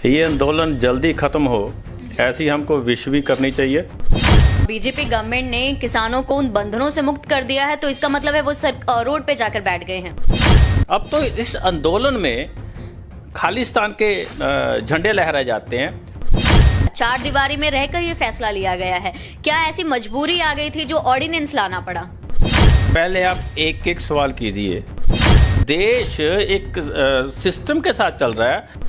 ये आंदोलन जल्दी खत्म हो, ऐसी हमको विश भी करनी चाहिए। बीजेपी गवर्नमेंट ने किसानों को उन बंधनों से मुक्त कर दिया है, तो इसका मतलब है वो रोड पे जाकर बैठ गए हैं। अब तो इस आंदोलन में खालिस्तान के झंडे लहराए जाते हैं। चार दीवारी में रहकर ये फैसला लिया गया है। क्या ऐसी मजबूरी आ गई थी जो ऑर्डिनेंस लाना पड़ा? पहले आप एक एक सवाल कीजिए। देश एक सिस्टम के साथ चल रहा है।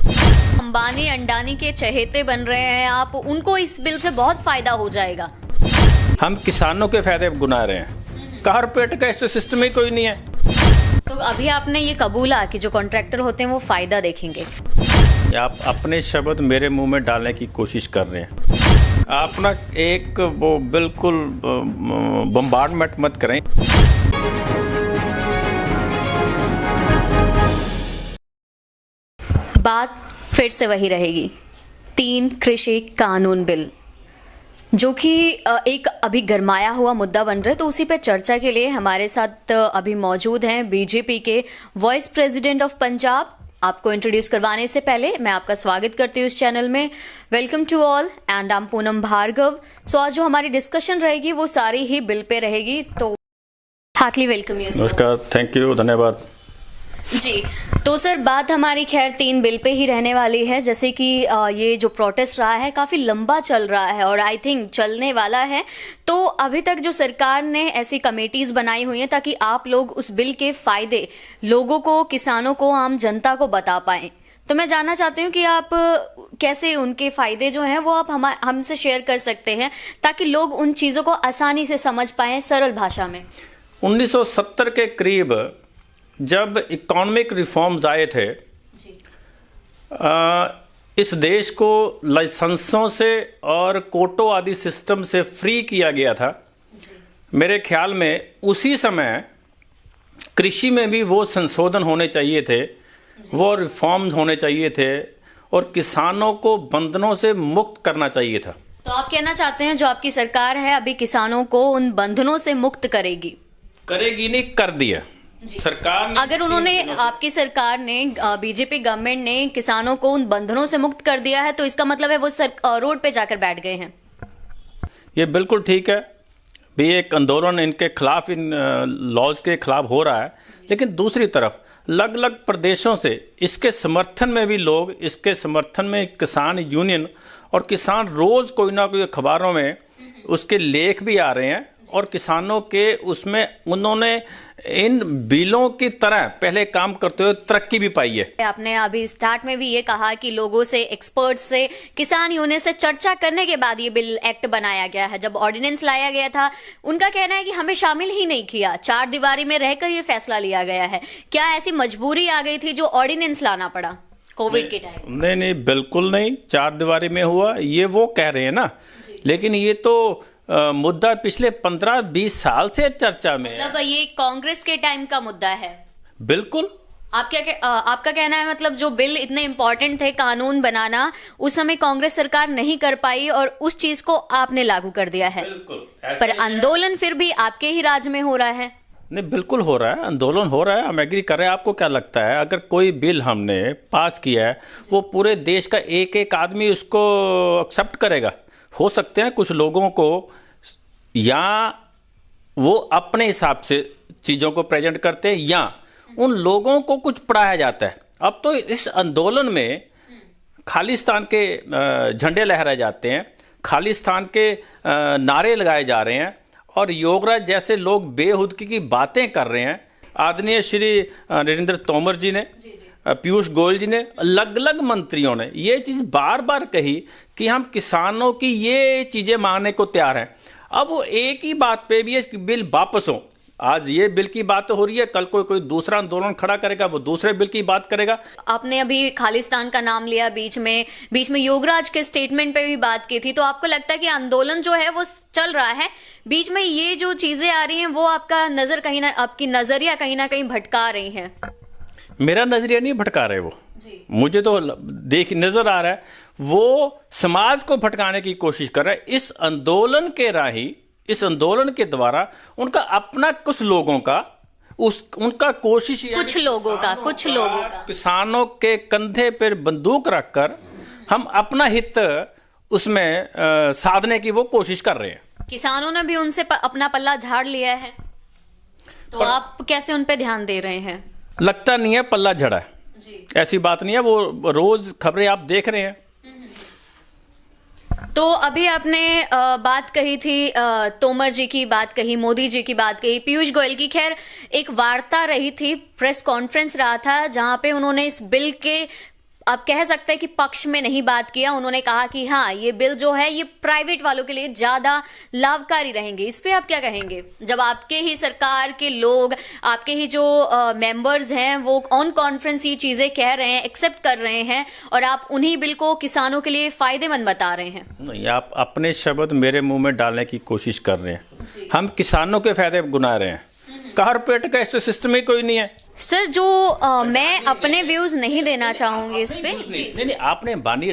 अंबानी अंडानी के चहेते बन रहे हैं आप, उनको इस बिल से बहुत फायदा हो जाएगा। हम किसानों के फायदे गुना रहे हैं। कारपोरेट का ऐसा सिस्टम ही कोई नहीं है। तो अभी आपने ये कबूला कि जो कॉन्ट्रैक्टर होते हैं वो फायदा देखेंगे। आप अपने शब्द मेरे मुंह में डालने की कोशिश कर रहे हैं। आप ना एक वो बिल्कुल बम्बार्डमेंट मत करें। बात फिर से वही रहेगी, 3 कृषि कानून बिल, जो कि एक अभी गरमाया हुआ मुद्दा बन रहा है। तो उसी पे चर्चा के लिए हमारे साथ अभी मौजूद हैं बीजेपी के वाइस प्रेसिडेंट ऑफ पंजाब। आपको इंट्रोड्यूस करवाने से पहले मैं आपका स्वागत करती हूँ इस चैनल में। Welcome to all and I am Poonam Bhargav. So आज जो हमारी डिस्कशन रहेगी वो सारी ही बिल पे रहेगी, तो हार्टली वेलकम यू। नमस्कार, थैंक यू, धन्यवाद जी। तो सर बात हमारी खैर 3 बिल पे ही रहने वाली है। जैसे कि ये जो प्रोटेस्ट रहा है काफ़ी लंबा चल रहा है और आई थिंक चलने वाला है। तो अभी तक जो सरकार ने ऐसी कमेटीज़ बनाई हुई हैं ताकि आप लोग उस बिल के फ़ायदे लोगों को, किसानों को, आम जनता को बता पाएँ। तो मैं जानना चाहती हूँ कि आप कैसे उनके फ़ायदे जो हैं वो आप हमसे शेयर कर सकते हैं ताकि लोग उन चीज़ों को आसानी से समझ पाएँ सरल भाषा में। 1970 के करीब जब इकोनॉमिक रिफॉर्म्स आए थे, इस देश को लाइसेंसों से और कोटो आदि सिस्टम से फ्री किया गया था। मेरे ख्याल में उसी समय कृषि में भी वो संशोधन होने चाहिए थे, वो रिफॉर्म्स होने चाहिए थे और किसानों को बंधनों से मुक्त करना चाहिए था। तो आप कहना चाहते हैं जो आपकी सरकार है अभी किसानों को उन बंधनों से मुक्त करेगी? करेगी नहीं, कर दिया सरकार ने। अगर उन्होंने, आपकी सरकार ने, बीजेपी गवर्नमेंट ने किसानों को उन बंधनों से मुक्त कर दिया है, तो इसका मतलब है वो रोड पे जाकर बैठ गए हैं। ये बिल्कुल ठीक है भी, एक आंदोलन इनके खिलाफ, इन लॉज के खिलाफ हो रहा है। लेकिन दूसरी तरफ अलग अलग प्रदेशों से इसके समर्थन में भी लोग, इसके समर्थन में किसान यूनियन और किसान रोज़ कोई ना कोई अखबारों में उसके लेख भी आ रहे हैं और किसानों के उसमें उन्होंने इन बिलों की तरह पहले काम करते हुए तरक्की भी पाई है। आपने अभी स्टार्ट में भी ये कहा कि लोगों से, एक्सपर्ट्स से, किसान यूनियन से चर्चा करने के बाद ये बिल एक्ट बनाया गया है। जब ऑर्डिनेंस लाया गया था उनका कहना है कि हमें शामिल ही नहीं किया, चार दीवारी में रहकर ये फैसला लिया गया है। क्या ऐसी मजबूरी आ गई थी जो ऑर्डिनेंस लाना पड़ा कोविड के टाइम? नहीं, बिल्कुल नहीं, चार दीवारी में हुआ ये वो कह रहे हैं ना, लेकिन ये तो मुद्दा पिछले 15-20 साल से चर्चा में मतलब ये कांग्रेस के टाइम का मुद्दा है। बिल्कुल। आपका कहना है मतलब जो बिल इतने इम्पोर्टेंट थे कानून बनाना, उस समय कांग्रेस सरकार नहीं कर पाई और उस चीज को आपने लागू कर दिया है। बिल्कुल। पर आंदोलन फिर भी आपके ही राज में हो रहा है। नहीं, बिल्कुल हो रहा है, आंदोलन हो रहा है, हम एग्री कर रहे हैं। आपको क्या लगता है अगर कोई बिल हमने पास किया है वो पूरे देश का एक एक आदमी उसको एक्सेप्ट करेगा? हो सकते हैं कुछ लोगों को या वो अपने हिसाब से चीज़ों को प्रेजेंट करते हैं या उन लोगों को कुछ पढ़ाया जाता है। अब तो इस आंदोलन में खालिस्तान के झंडे लहराए जाते हैं, खालिस्तान के नारे लगाए जा रहे हैं और योगराज जैसे लोग बेहुदगी की बातें कर रहे हैं। आदरणीय श्री नरेंद्र तोमर जी ने, पीयूष गोयल जी ने, अलग अलग मंत्रियों ने ये चीज़ बार बार कही कि हम किसानों की ये चीज़ें मांगने को तैयार हैं। अब वो एक ही बात पे भी है बिल वापस हो। आज ये बिल की बात हो रही है, कल कोई दूसरा आंदोलन खड़ा करेगा, वो दूसरे बिल की बात करेगा। आपने अभी खालिस्तान का नाम लिया, बीच में योगराज के स्टेटमेंट पे भी बात की थी। तो आपको लगता है कि आंदोलन जो है वो चल रहा है, बीच में ये जो चीजें आ रही हैं वो आपकी नजरिया कहीं ना कहीं भटका रही हैं? मेरा नजरिया नहीं भटका रहे वो जी। मुझे तो नजर आ रहा है वो समाज को भटकाने की कोशिश कर रहा है। इस आंदोलन के राही, इस आंदोलन के द्वारा उनका अपना कुछ लोगों का उनका कोशिश कुछ लोगों का किसानों के कंधे पर बंदूक रखकर हम अपना हित उसमें साधने की वो कोशिश कर रहे हैं। किसानों ने भी उनसे अपना पल्ला झाड़ लिया है, तो आप कैसे उन पे ध्यान दे रहे हैं? लगता नहीं है पल्ला झड़ा है जी। ऐसी बात नहीं है, वो रोज खबरें आप देख रहे हैं। तो अभी आपने बात कही थी, तोमर जी की बात कही, मोदी जी की बात कही, पीयूष गोयल की। खैर, एक वार्ता रही थी, प्रेस कॉन्फ्रेंस रहा था, जहां पे उन्होंने इस बिल के, आप कह सकते हैं कि पक्ष में नहीं बात किया। उन्होंने कहा कि हाँ, ये बिल जो है ये प्राइवेट वालों के लिए ज्यादा लाभकारी रहेंगे। इस पे आप क्या कहेंगे, जब आपके ही सरकार के लोग, आपके ही जो मेंबर्स हैं, वो ऑन कॉन्फ्रेंस ये चीजें कह रहे हैं, एक्सेप्ट कर रहे हैं, और आप उन्हीं बिल को किसानों के लिए फायदेमंद बता रहे हैं? नहीं, आप अपने शब्द मेरे मुंह में डालने की कोशिश कर रहे हैं। हम किसानों के फायदे गुना रहे हैं। कारपोरेट का ऐसे सिस्टम ही कोई नहीं है सर। जो मैं अपने व्यूज नहीं देना चाहूंगी इस पे। नहीं, आपने अंबानी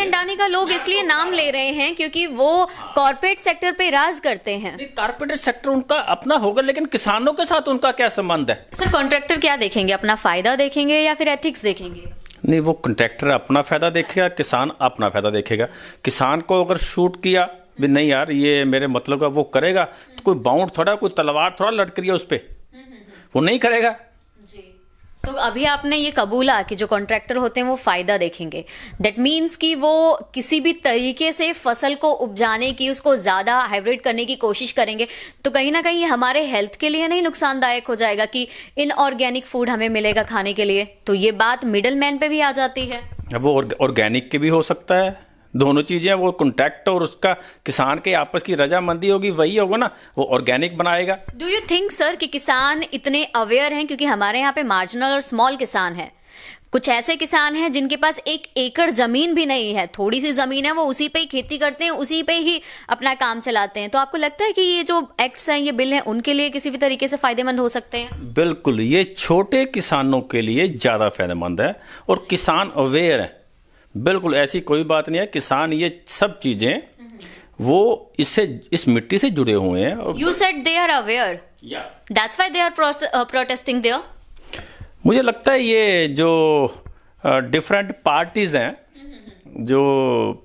अडानी का लोग इसलिए नाम ले रहे हैं क्योंकि वो कॉर्पोरेट सेक्टर पे राज करते हैं। कॉर्पोरेट सेक्टर उनका अपना होगा, लेकिन किसानों के साथ उनका क्या संबंध है? सर, कॉन्ट्रैक्टर क्या देखेंगे, अपना फायदा देखेंगे या फिर एथिक्स देखेंगे? नहीं, वो कॉन्ट्रैक्टर अपना फायदा देखेगा, किसान अपना फायदा देखेगा। किसान को अगर शूट किया भी नहीं यार ये मेरे मतलब का, वो करेगा, तो कोई बाउंड थोड़ा, कोई तलवार थोड़ा लटक रही है उस पर, वो नहीं करेगा। जी। तो अभी आपने ये कबूला कि जो कॉन्ट्रैक्टर होते हैं वो फायदा देखेंगे। दैट मीन्स कि वो किसी भी तरीके से फसल को उपजाने की, उसको ज़्यादा हाइब्रिड करने की कोशिश करेंगे, तो कहीं ना कहीं हमारे हेल्थ के लिए नहीं नुकसानदायक हो जाएगा कि इनऑर्गेनिक फूड हमें मिलेगा खाने के लिए? तो ये बात मिडल मैन पे भी आ जाती है। वो ऑर्गेनिक के भी हो सकता है, दोनों चीजें। वो कॉन्ट्रैक्ट और उसका किसान के आपस की रजामंदी होगी, वही होगा ना, वो ऑर्गेनिक बनाएगा। डू यू थिंक सर कि किसान इतने अवेयर हैं? क्योंकि हमारे यहाँ पे मार्जिनल और स्मॉल किसान है, कुछ ऐसे किसान हैं जिनके पास 1 एकड़ जमीन भी नहीं है, थोड़ी सी जमीन है, वो उसी पे ही खेती करते हैं, उसी पे ही अपना काम चलाते हैं। तो आपको लगता है कि ये जो एक्ट्स हैं, ये बिल हैं, उनके लिए किसी भी तरीके से फायदेमंद हो सकते हैं? बिल्कुल, ये छोटे किसानों के लिए ज्यादा फायदेमंद है, और किसान अवेयर है। बिल्कुल ऐसी कोई बात नहीं है, किसान ये सब चीजें वो इससे, इस मिट्टी से जुड़े हुए हैं। You said they are aware, that's why they are protesting there. मुझे लगता है ये जो डिफरेंट पार्टीज हैं, जो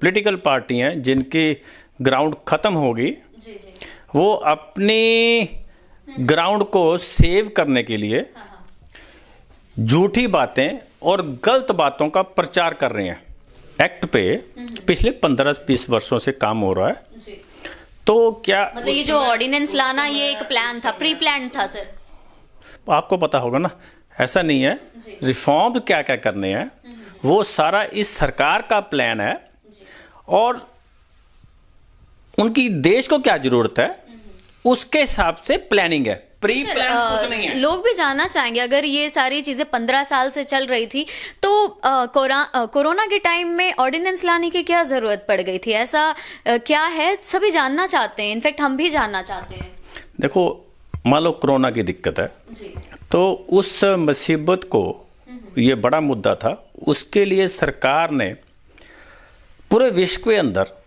पॉलिटिकल पार्टी हैं, जिनकी ग्राउंड खत्म होगी, वो अपनी ग्राउंड को सेव करने के लिए झूठी बातें और गलत बातों का प्रचार कर रहे हैं। एक्ट पे पिछले 15-20 वर्षों से काम हो रहा है। जी। तो क्या मतलब ये जो ऑर्डिनेंस लाना, ये एक प्लान था, प्री प्लान था सर? आपको पता होगा ना, ऐसा नहीं है। रिफॉर्म क्या क्या करने हैं, वो सारा इस सरकार का प्लान है, और उनकी देश को क्या जरूरत है उसके हिसाब से प्लानिंग है। प्री प्लान कुछ नहीं है। लोग भी जानना चाहेंगे, अगर ये सारी चीजें 15 साल से चल रही थी, तो कोरोना के टाइम में ऑर्डिनेंस लाने की क्या जरूरत पड़ गई थी? ऐसा क्या है, सभी जानना चाहते हैं, इनफैक्ट हम भी जानना चाहते हैं। देखो, मान लो कोरोना की दिक्कत है जी। तो उस मुसीबत को, ये बड़ा मुद्दा था, उसके लिए सरकार ने पूरे विश्व के अंदर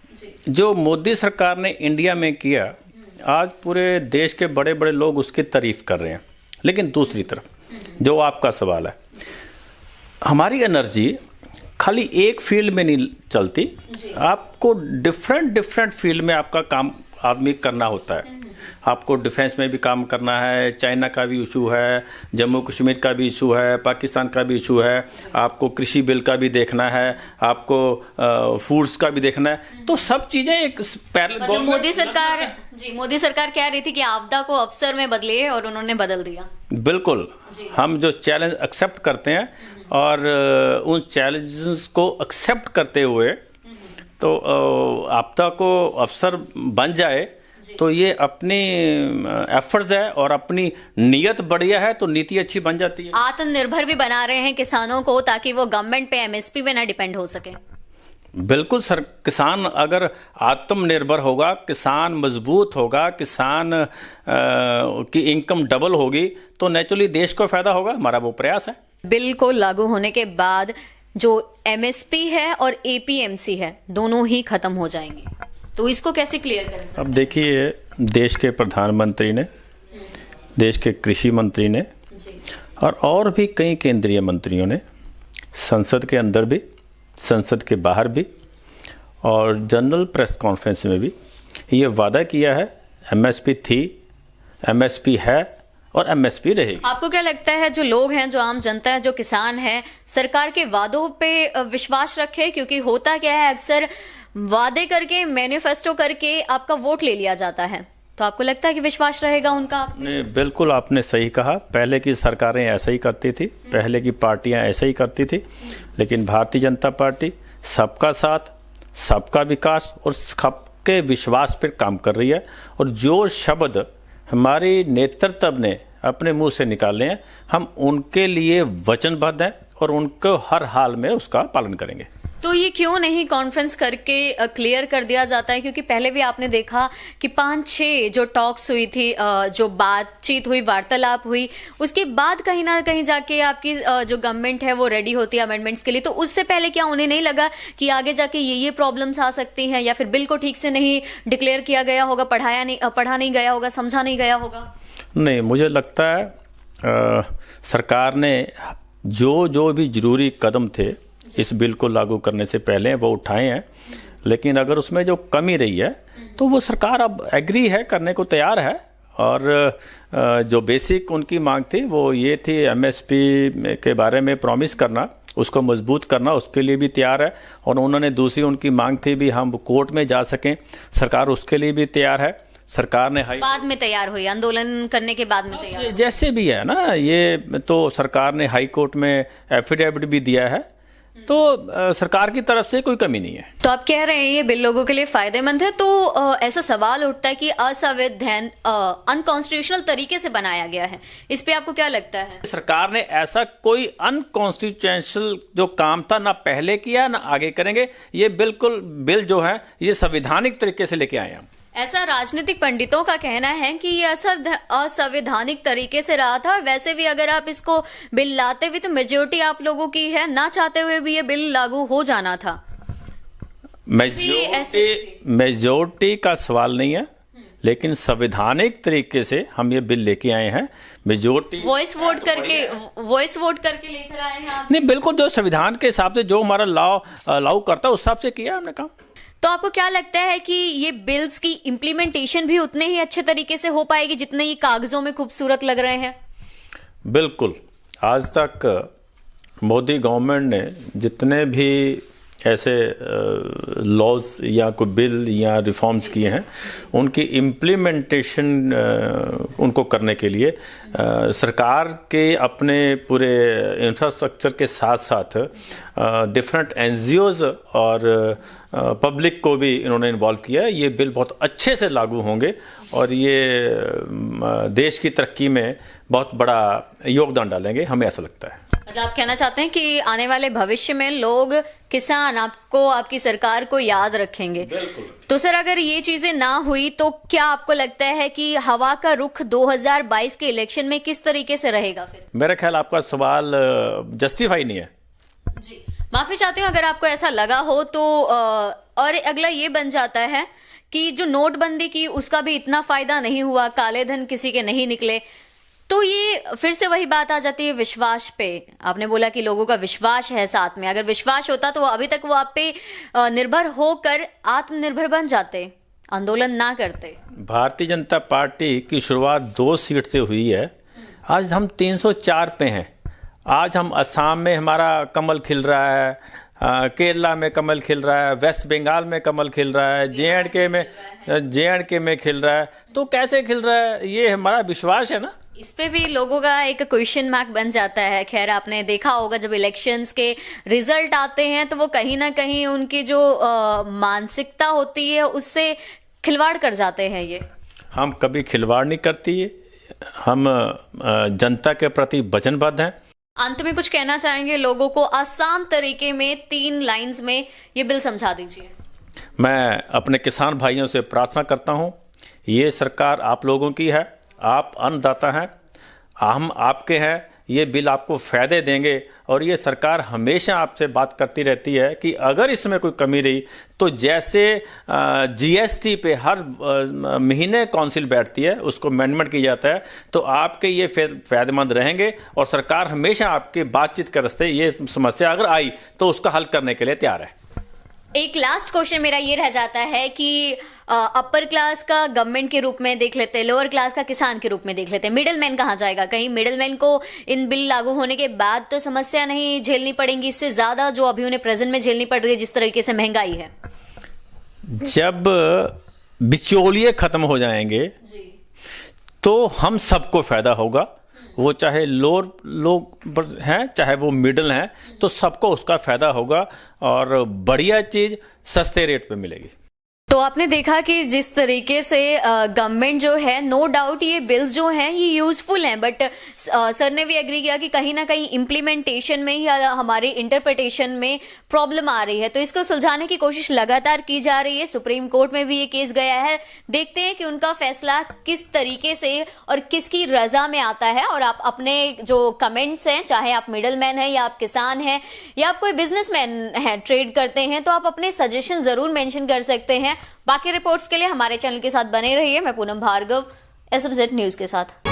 जो मोदी सरकार ने इंडिया में किया, आज पूरे देश के बड़े बड़े लोग उसकी तारीफ कर रहे हैं। लेकिन दूसरी तरफ जो आपका सवाल है, हमारी एनर्जी खाली एक फील्ड में नहीं चलती, आपको डिफरेंट फील्ड में आपका काम आदमी करना होता है। आपको डिफेंस में भी काम करना है, चाइना का भी इशू है, जम्मू कश्मीर का भी इशू है, पाकिस्तान का भी इशू है, आपको कृषि बिल का भी देखना है, आपको फूड्स का भी देखना है। तो सब चीजें एक पैरेलल। मतलब मोदी सरकार कह रही थी कि आपदा को अवसर में बदलिए, और उन्होंने बदल दिया। बिल्कुल, हम जो चैलेंज एक्सेप्ट करते हैं और उन चैलेंजेस को एक्सेप्ट करते हुए तो आपदा को अवसर बन जाए, तो ये अपनी एफर्ट्स है और अपनी नीयत बढ़िया है, तो नीति अच्छी बन जाती है। आत्मनिर्भर भी बना रहे हैं किसानों को, ताकि वो गवर्नमेंट पे एमएसपी पे ना डिपेंड हो सके। बिल्कुल सर, किसान अगर आत्मनिर्भर होगा, किसान मजबूत होगा, किसान की इनकम डबल होगी, तो नेचुरली देश को फायदा होगा। हमारा वो प्रयास है। बिल को लागू होने के बाद जो एमएसपी है और एपीएमसी है, दोनों ही खत्म हो जाएंगे, तो इसको कैसे क्लियर करें सर? अब देखिए, देश के प्रधानमंत्री ने, देश के कृषि मंत्री ने, और भी कई केंद्रीय मंत्रियों ने संसद के अंदर भी संसद के बाहर भी और जनरल प्रेस कॉन्फ्रेंस में भी ये वादा किया है, एमएसपी थी, एमएसपी है और एमएसपी रहेगी। आपको क्या लगता है जो लोग हैं, जो आम जनता है, जो किसान है, सरकार के वादों पे विश्वास रखे? क्योंकि होता क्या है, अक्सर वादे करके, मैनिफेस्टो करके आपका वोट ले लिया जाता है, तो आपको लगता है कि विश्वास रहेगा उनका आप पे? नहीं, बिल्कुल आपने सही कहा। पहले की सरकारें ऐसा ही करती थी, पहले की पार्टियां ऐसा ही करती थी, लेकिन भारतीय जनता पार्टी सबका साथ, सबका विकास और सबके विश्वास पर काम कर रही है। और जो शब्द हमारी नेतृत्व ने अपने मुंह से निकाले हैं, हम उनके लिए वचनबद्ध हैं और उनको हर हाल में उसका पालन करेंगे। तो ये क्यों नहीं कॉन्फ्रेंस करके क्लियर कर दिया जाता है? क्योंकि पहले भी आपने देखा कि 5-6 जो टॉक्स हुई थी, जो बातचीत हुई, वार्तालाप हुई, उसके बाद कहीं ना कहीं जाके आपकी जो गवर्नमेंट है वो रेडी होती है अमेंडमेंट्स के लिए। तो उससे पहले क्या उन्हें नहीं लगा कि आगे जाके ये प्रॉब्लम्स आ सकती हैं, या फिर बिल को ठीक से नहीं डिक्लेयर किया गया होगा, पढ़ा नहीं गया होगा, समझा नहीं गया होगा? नहीं, मुझे लगता है सरकार ने जो भी जरूरी कदम थे इस बिल को लागू करने से पहले वो उठाए हैं, लेकिन अगर उसमें जो कमी रही है तो वो सरकार अब एग्री है, करने को तैयार है। और जो बेसिक उनकी मांग थी वो ये थी, एमएसपी के बारे में प्रॉमिस करना, उसको मजबूत करना, उसके लिए भी तैयार है। और उन्होंने दूसरी उनकी मांग थी भी हम कोर्ट में जा सकें, सरकार उसके लिए भी तैयार है। सरकार ने बाद में तैयार हुई, आंदोलन करने के बाद में तैयार, जैसे भी है ना, ये तो सरकार ने हाई कोर्ट में एफिडेविट भी दिया है, तो सरकार की तरफ से कोई कमी नहीं है। तो आप कह रहे हैं ये बिल लोगों के लिए फायदेमंद है, तो ऐसा सवाल उठता है कि असंवैधानिक, अनकॉन्स्टिट्यूशनल तरीके से बनाया गया है, इस पे आपको क्या लगता है? सरकार ने ऐसा कोई अनकॉन्स्टिट्यूशनल जो काम था ना पहले किया ना आगे करेंगे। ये बिल्कुल बिल जो है ये संवैधानिक तरीके से लेके आए हैं। ऐसा राजनीतिक पंडितों का कहना है कि ये असंवैधानिक तरीके से रहा था। वैसे भी अगर आप इसको बिल लाते भी तो मेजोरिटी आप लोगों की है, ना चाहते हुए भी ये बिल लागू हो जाना था। मेजोरिटी का सवाल नहीं है, लेकिन संवैधानिक तरीके से हम ये बिल लेके आए हैं। मेजोरिटी वॉइस वोट करके लेकर आए हैं आप? नहीं, बिल्कुल जो संविधान के हिसाब से जो हमारा लॉ करता है उस हिसाब से किया हमने काम। तो आपको क्या लगता है कि ये बिल्स की इम्प्लीमेंटेशन भी उतने ही अच्छे तरीके से हो पाएगी जितने ये कागजों में खूबसूरत लग रहे हैं? बिल्कुल। आज तक मोदी गवर्नमेंट ने जितने भी ऐसे लॉज या कोई बिल या रिफॉर्म्स किए हैं, उनकी इम्प्लीमेंटेशन उनको करने के लिए सरकार के अपने पूरे इंफ्रास्ट्रक्चर के साथ साथ डिफरेंट एनजीओज और पब्लिक को भी इन्होंने इन्वॉल्व किया है। ये बिल बहुत अच्छे से लागू होंगे और ये देश की तरक्की में बहुत बड़ा योगदान डालेंगे, हमें ऐसा लगता है। मतलब आप कहना चाहते हैं कि आने वाले भविष्य में लोग, किसान आपको, आपकी सरकार को याद रखेंगे। तो सर अगर ये चीजें ना हुई तो क्या आपको लगता है कि हवा का रुख 2022 के इलेक्शन में किस तरीके से रहेगा फिर? मेरा ख्याल आपका सवाल जस्टिफाई नहीं है। जी, माफी चाहती हूँ अगर आपको ऐसा लगा हो तो। और अगला ये बन जाता है कि जो नोटबंदी की उसका भी इतना फायदा नहीं हुआ, काले धन किसी के नहीं निकले, तो ये फिर से वही बात आ जाती है विश्वास पे। आपने बोला कि लोगों का विश्वास है साथ में, अगर विश्वास होता तो अभी तक वो आप पे निर्भर होकर आत्मनिर्भर बन जाते, आंदोलन ना करते। भारतीय जनता पार्टी की शुरुआत 2 सीट से हुई है, आज हम 304 पे हैं। आज हम असम में हमारा कमल खिल रहा है, केरला में कमल खिल रहा है, वेस्ट बंगाल में कमल खिल रहा है, जे.एंड.के में खिल रहा है। तो कैसे खिल रहा है? ये हमारा विश्वास है ना। इस पे भी लोगों का एक क्वेश्चन मार्क बन जाता है। खैर आपने देखा होगा जब इलेक्शंस के रिजल्ट आते हैं तो वो कहीं ना कहीं उनकी जो मानसिकता होती है उससे खिलवाड़ कर जाते हैं। ये हम कभी खिलवाड़ नहीं करती है, हम जनता के प्रति वचनबद्ध हैं। अंत में कुछ कहना चाहेंगे लोगों को आसान तरीके में 3 लाइंस में ये बिल समझा दीजिए। मैं अपने किसान भाइयों से प्रार्थना करता हूँ, ये सरकार आप लोगों की है, आप अन्नदाता हैं, हम आपके हैं, ये बिल आपको फ़ायदे देंगे और ये सरकार हमेशा आपसे बात करती रहती है कि अगर इसमें कोई कमी रही तो जैसे जीएसटी पे हर महीने काउंसिल बैठती है, उसको अमेंडमेंट किया जाता है, तो आपके ये फ़ायदेमंद रहेंगे और सरकार हमेशा आपके बातचीत के रास्ते ये समस्या अगर आई तो उसका हल करने के लिए तैयार है। एक लास्ट क्वेश्चन मेरा ये रह जाता है कि अपर क्लास का गवर्नमेंट के रूप में देख लेते हैं, लोअर क्लास का किसान के रूप में देख लेते हैं, मिडिल मैन कहाँ जाएगा? कहीं मिडिल मैन को इन बिल लागू होने के बाद तो समस्या नहीं झेलनी पड़ेगी इससे ज़्यादा जो अभी उन्हें प्रेजेंट में झेलनी पड़ रही है जिस तरीके से महंगाई है? जब बिचौलिए खत्म हो जाएंगे तो हम सबको फायदा होगा, वो चाहे लोअर लोग हैं चाहे वो मिडिल हैं, तो सबको उसका फायदा होगा और बढ़िया चीज़ सस्ते रेट पे मिलेगी। तो आपने देखा कि जिस तरीके से गवर्नमेंट जो है, नो डाउट ये बिल्स जो हैं ये यूजफुल हैं, बट सर ने भी एग्री किया कि कहीं ना कहीं इम्प्लीमेंटेशन में या हमारे इंटरप्रिटेशन में प्रॉब्लम आ रही है, तो इसको सुलझाने की कोशिश लगातार की जा रही है। सुप्रीम कोर्ट में भी ये केस गया है, देखते हैं कि उनका फैसला किस तरीके से और किसकी रजा में आता है। और आप अपने जो कमेंट्स हैं, चाहे आप मिडल मैन हैं या आप किसान हैं या आप कोई बिजनेसमैन हैं, ट्रेड करते हैं, तो आप अपने सजेशन जरूर मेंशन कर सकते हैं। बाकी रिपोर्ट्स के लिए हमारे चैनल के साथ बने रहिए। मैं पूनम भार्गव, SMZ न्यूज़ के साथ।